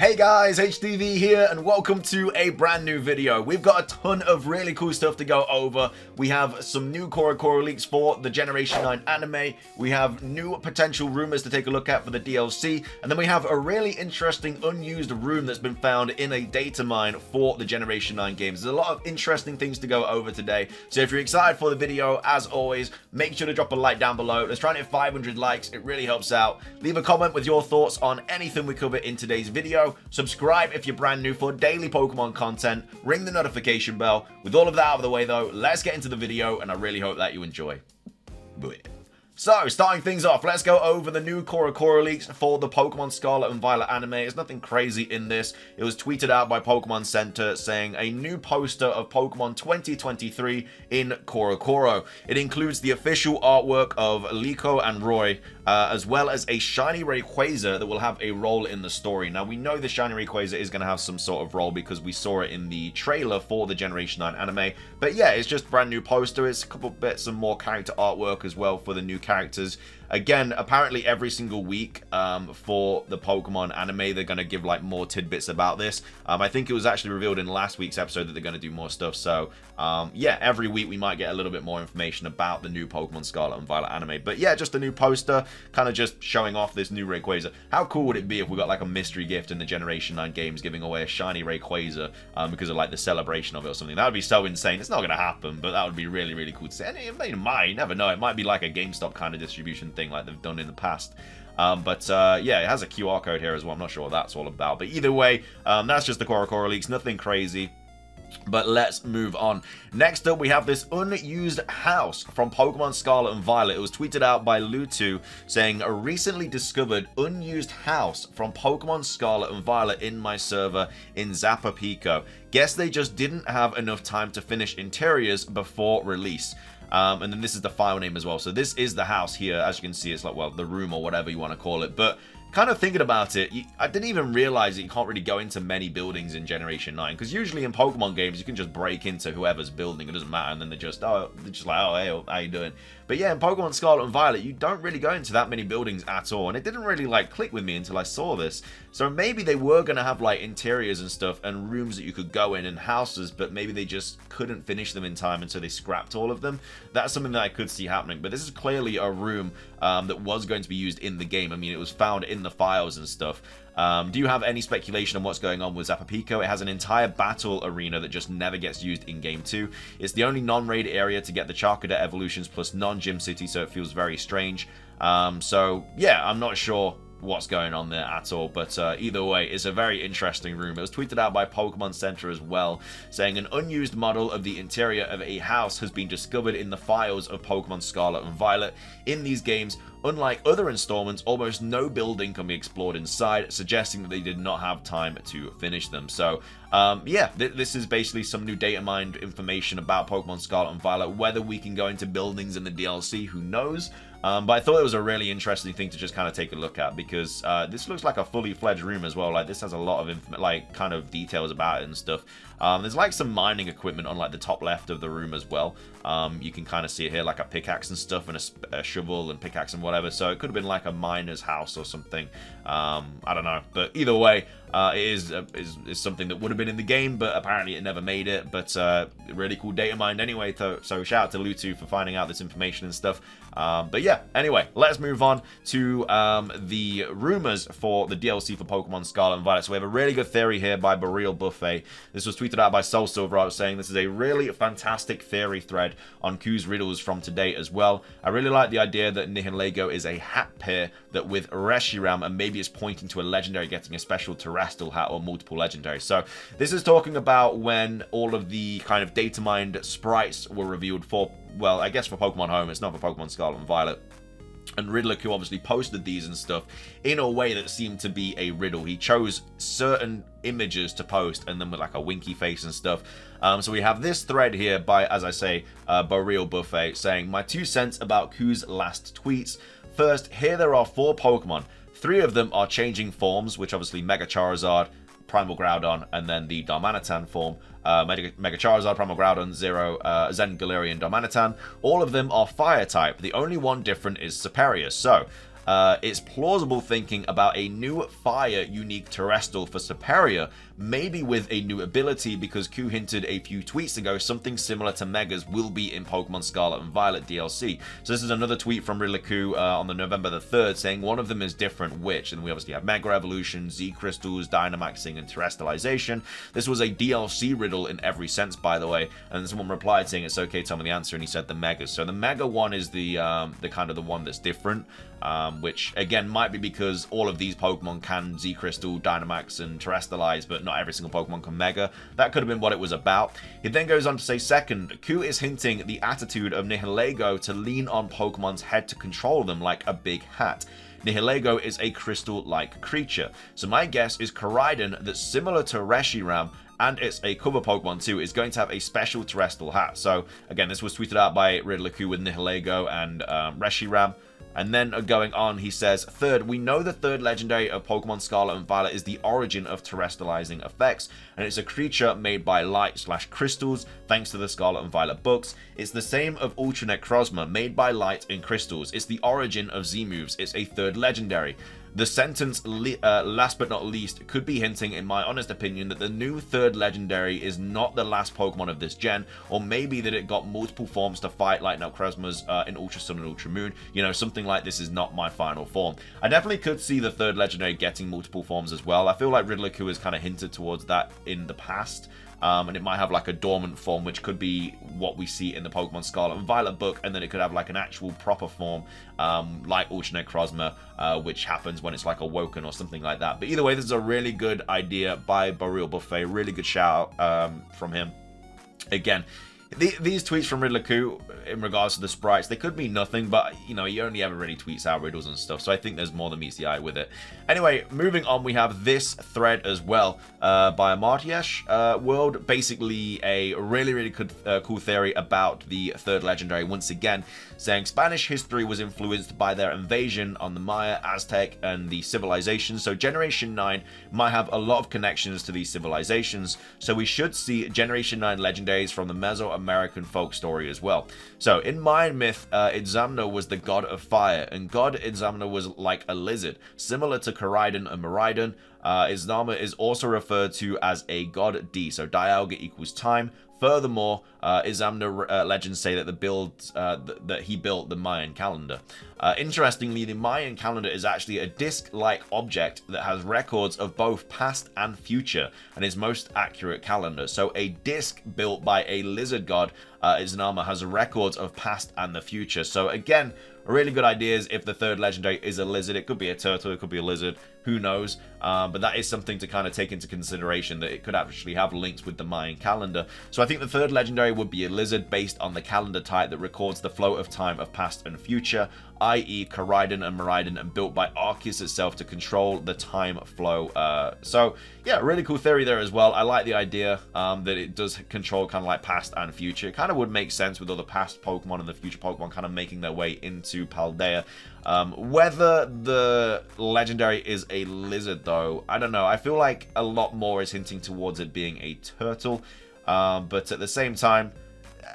Hey guys, HDvee here and welcome to a brand new video. We've got a ton of really cool stuff to go over. We have some new Korokoro leaks for the Generation 9 anime. We have new potential rumors to take a look at for the DLC. And then we have a really interesting unused room that's been found in a data mine for the Generation 9 games. There's a lot of interesting things to go over today. So if you're excited for the video, as always, make sure to drop a like down below. Let's try and hit 500 likes. It really helps out. Leave a comment with your thoughts on anything we cover in today's video. Subscribe if you're brand new for daily Pokemon content. Ring the notification bell. With all of that out of the way though, let's get into the video and I really hope that you enjoy. So, starting things off, let's go over the new Korokoro leaks for the Pokemon Scarlet and Violet anime. There's nothing crazy in this. It was tweeted out by Pokemon Center saying a new poster of Pokemon 2023 in Korokoro. It includes the official artwork of Liko and Roy, as well as a shiny Rayquaza that will have a role in the story. Now, we know the shiny Rayquaza is going to have some sort of role because we saw it in the trailer for the Generation 9 anime. But yeah, it's just a brand new poster. It's a couple bits of more character artwork as well for the new characters. Again, apparently every single week for the Pokemon anime, they're going to give like more tidbits about this. I think it was actually revealed in last week's episode that they're going to do more stuff. So yeah, every week we might get a little bit more information about the new Pokemon Scarlet and Violet anime. But yeah, just a new poster, kind of just showing off this new Rayquaza. How cool would it be if we got like a mystery gift in the Generation 9 games giving away a shiny Rayquaza because of like the celebration of it or something? That would be so insane. It's not going to happen, but that would be really, really cool to see. And it might, you never know. It might be like a GameStop kind of distribution thing like they've done in the past. Yeah, it has a QR code here as well. I'm not sure what that's all about. But either way, that's just the Korokoro leaks. Nothing crazy. But let's move on. Next up, we have this unused house from Pokemon Scarlet and Violet. It was tweeted out by Lutu saying, a recently discovered unused house from Pokemon Scarlet and Violet in my server in Zapapico. Guess they just didn't have enough time to finish interiors before release. And then this is the file name as well. So this is the house here. As you can see, it's like, well, the room or whatever you want to call it. But kind of thinking about it, I didn't even realize that you can't really go into many buildings in Generation 9. Because usually in Pokemon games, you can just break into whoever's building. It doesn't matter. And then they're just like, oh, hey, how you doing? But yeah, in Pokemon Scarlet and Violet, you don't really go into that many buildings at all. And it didn't really like click with me until I saw this. So maybe they were going to have like interiors and stuff and rooms that you could go in and houses, but maybe they just couldn't finish them in time and so they scrapped all of them. That's something that I could see happening. But this is clearly a room that was going to be used in the game. I mean, it was found in the files and stuff. Do you have any speculation on what's going on with Zapapico? It has an entire battle arena that just never gets used in Game 2. It's the only non-raid area to get the Charcadet evolutions plus non-gym city, so it feels very strange. So yeah, I'm not sure what's going on there at all, but either way, it's a very interesting room. It was tweeted out by Pokemon Center as well, saying an unused model of the interior of a house has been discovered in the files of Pokemon Scarlet and Violet. In these games, unlike other installments, almost no building can be explored inside, suggesting that they did not have time to finish them. So yeah, this is basically some new data mined information about Pokemon Scarlet and Violet. Whether we can go into buildings in the DLC, who knows? But I thought it was a really interesting thing to just kind of take a look at, because this looks like a fully fledged room as well. Like, this has a lot of like kind of details about it and stuff. There's like some mining equipment on like the top left of the room as well. You can kind of see it here, like a pickaxe and stuff, and a shovel and pickaxe and whatever. So it could have been like a miner's house or something. I don't know, but either way, it is something that would have been in the game, but apparently it never made it. But really cool data mined anyway. So shout out to Lutu for finding out this information and stuff. But yeah, anyway, let's move on to the rumors for the DLC for Pokemon Scarlet and Violet. So we have a really good theory here by Burial Buffet. This was tweeted out by Soul Silver. I was saying this is a really fantastic theory thread on Q's riddles from today as well. I really like the idea that Nihilego is a hat pair that with Reshiram, and maybe it's pointing to a legendary getting a special terrestrial hat or multiple legendaries. So this is talking about when all of the kind of data mined sprites were revealed for, well, I guess for Pokemon Home. It's not for Pokemon Scarlet and Violet. And Riddler, who obviously posted these and stuff in a way that seemed to be a riddle. He chose certain images to post and then with like a winky face and stuff. So we have this thread here by, as I say, Burial Buffet saying, my 2 cents about Q's last tweets. First, here there are 4 Pokemon. 3 of them are changing forms, which obviously Mega Charizard, Primal Groudon, and then the Darmanitan form. Mega Charizard, Primal Groudon, Zero, Zen Galarian, Darmanitan. All of them are Fire type. The only one different is Superior. So, it's plausible thinking about a new fire unique terrestrial for Superior, maybe with a new ability, because Q hinted a few tweets ago something similar to Megas will be in Pokemon Scarlet and Violet DLC. So this is another tweet from Riddler Q on the November the 3rd saying one of them is different which, and we obviously have Mega Evolution, Z Crystals, Dynamaxing, and Terrestrialization. This was a DLC riddle in every sense, by the way, and someone replied saying it's okay, tell me the answer, and he said the Megas. So the Mega one is the kind of the one that's different, which again might be because all of these Pokemon can Z Crystal, Dynamax, and Terrestrialize, but not every single Pokemon can Mega. That could have been what it was about. He then goes on to say, second, Q is hinting the attitude of Nihilego to lean on Pokemon's head to control them like a big hat. Nihilego is a crystal-like creature, so my guess is Koraidon, that's similar to Reshiram, and it's a cover Pokemon too, is going to have a special terrestrial hat. So again, this was tweeted out by Riddler Q with Nihilego and Reshiram. And then going on, he says, third, we know the third legendary of Pokemon Scarlet and Violet is the origin of terrestrializing effects, and it's a creature made by light/crystals, thanks to the Scarlet and Violet books. It's the same of Ultra Necrozma, made by light and crystals. It's the origin of Z-moves. It's a third legendary. The sentence, last but not least, could be hinting, in my honest opinion, that the new third legendary is not the last Pokemon of this gen, or maybe that it got multiple forms to fight like Necrozma's in Ultra Sun and Ultra Moon. You know, something like this is not my final form. I definitely could see the third legendary getting multiple forms as well. I feel like Riddler Q has kind of hinted towards that in the past. And it might have like a dormant form, which could be what we see in the Pokemon Scarlet and Violet book, and then it could have like an actual proper form, like Ultra Necrozma, which happens when it's like awoken or something like that. But either way, this is a really good idea by Boreal Buffet. Really good shout out from him. Again, these tweets from Riddler Q in regards to the sprites, they could mean nothing, but you know, he only ever really tweets out riddles and stuff, so I think there's more than meets the eye with it. Anyway, moving on, we have this thread as well by Amartyash World. Basically a really good, cool theory about the third legendary once again, saying Spanish history was influenced by their invasion on the Maya, Aztec, and the civilizations, so Generation 9 might have a lot of connections to these civilizations, so we should see Generation 9 legendaries from the Mesoamerican folk story as well. So in Mayan myth, Itzamna was the god of fire, and god Itzamna was like a lizard, similar to Koraidon and Miraidon. Itzamna is also referred to as a god D, so Dialga equals time. Furthermore, Itzamna legends say that that he built the Mayan calendar. Interestingly, the Mayan calendar is actually a disc-like object that has records of both past and future, and is most accurate calendar. So a disc built by a lizard god, Itzamna, has records of past and the future. So again, really good ideas. If the third legendary is a lizard, it could be a turtle, it could be a lizard, who knows, but that is something to kind of take into consideration, that it could actually have links with the Mayan calendar. So I think the third legendary would be a lizard based on the calendar type that records the flow of time of past and future, i.e. Koraidon and Miraidon, and built by Arceus itself to control the time flow. So yeah, really cool theory there as well. I like the idea that it does control kind of like past and future. It kind of would make sense with all the past Pokemon and the future Pokemon kind of making their way into Paldea. Whether the legendary is a lizard though, I don't know. I feel like a lot more is hinting towards it being a turtle, but at the same time,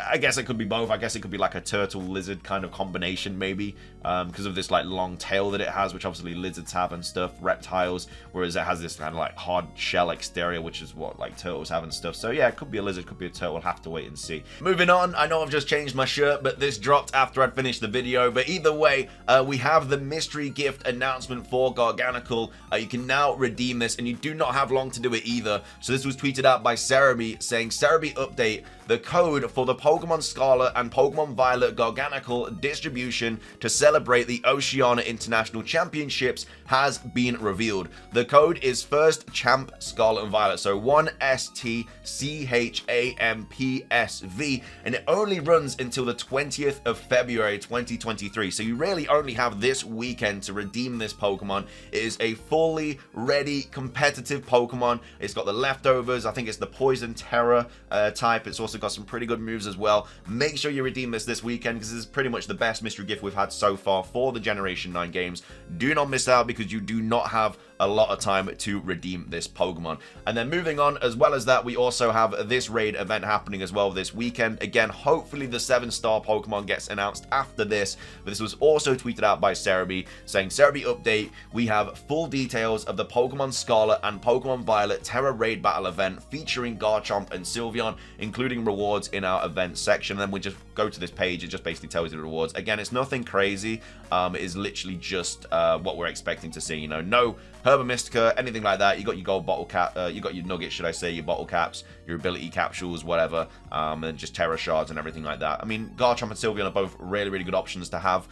I guess it could be both. I guess it could be like a turtle lizard kind of combination maybe, because of this like long tail that it has, which obviously lizards have and stuff, reptiles, whereas it has this kind of like hard shell exterior, which is what like turtles have and stuff. So yeah, it could be a lizard, could be a turtle. We'll have to wait and see. Moving on, I know I've just changed my shirt, but this dropped after I'd finished the video. But either way, we have the mystery gift announcement for Garganical. You can now redeem this, and you do not have long to do it either. So this was tweeted out by Cerebi, saying, Cerebi update, the code for the Pokemon Scarlet and Pokemon Violet Garganical distribution to celebrate the Oceania International Championships has been revealed. The code is first champ Scarlet and Violet, so 1STCHAMPSV, and it only runs until the 20th of February 2023, so you really only have this weekend to redeem this Pokemon. It is a fully ready competitive Pokemon. It's got the leftovers, I think it's the Poison Terror type. It's also got some pretty good moves as well. Make sure you redeem this weekend, because this is pretty much the best mystery gift we've had so far for the Generation 9 games. Do not miss out, because you do not have a lot of time to redeem this Pokemon. And then moving on, as well as that, we also have this raid event happening as well this weekend. Again, hopefully the 7-star Pokemon gets announced after this, but this was also tweeted out by HDvee, saying, HDvee update, we have full details of the Pokemon Scarlet and Pokemon Violet Terra Raid Battle event featuring Garchomp and Sylveon, including rewards in our event section. And then we just go to this page, it just basically tells you the rewards. Again, it's nothing crazy, it is literally just what we're expecting to see, you know, no Herba Mystica, anything like that. You got your gold bottle cap, you got your nuggets, should I say, your bottle caps, your ability capsules, whatever, and just Terra shards and everything like that. I mean, Garchomp and Sylveon are both really, really good options to have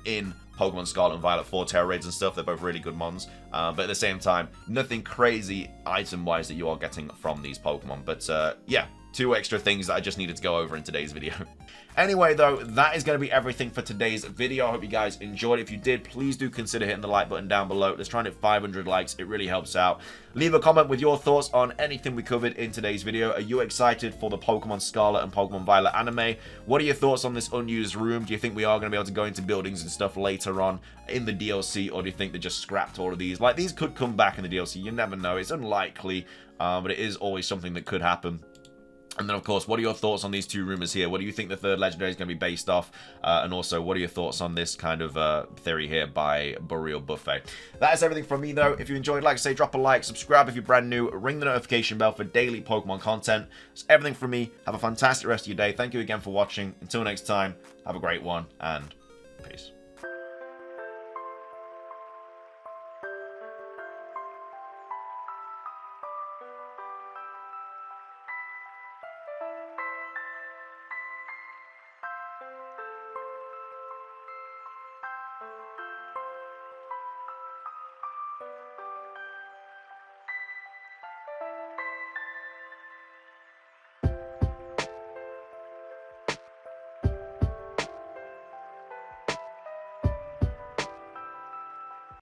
in Pokemon Scarlet and Violet for Terra raids and stuff. They're both really good mons, but at the same time, nothing crazy item-wise that you are getting from these Pokemon. But yeah, 2 extra things that I just needed to go over in today's video. Anyway, though, that is going to be everything for today's video. I hope you guys enjoyed. If you did, please do consider hitting the like button down below. Let's try and hit 500 likes. It really helps out. Leave a comment with your thoughts on anything we covered in today's video. Are you excited for the Pokemon Scarlet and Pokemon Violet anime? What are your thoughts on this unused room? Do you think we are going to be able to go into buildings and stuff later on in the DLC, or do you think they just scrapped all of these? Like, these could come back in the DLC. You never know. It's unlikely, but it is always something that could happen. And then, of course, what are your thoughts on these 2 rumors here? What do you think the 3rd legendary is going to be based off? And also, what are your thoughts on this kind of theory here by Boreal Buffet? That is everything from me, though. If you enjoyed, like I say, drop a like, subscribe if you're brand new, ring the notification bell for daily Pokemon content. That's everything from me. Have a fantastic rest of your day. Thank you again for watching. Until next time, have a great one, and peace.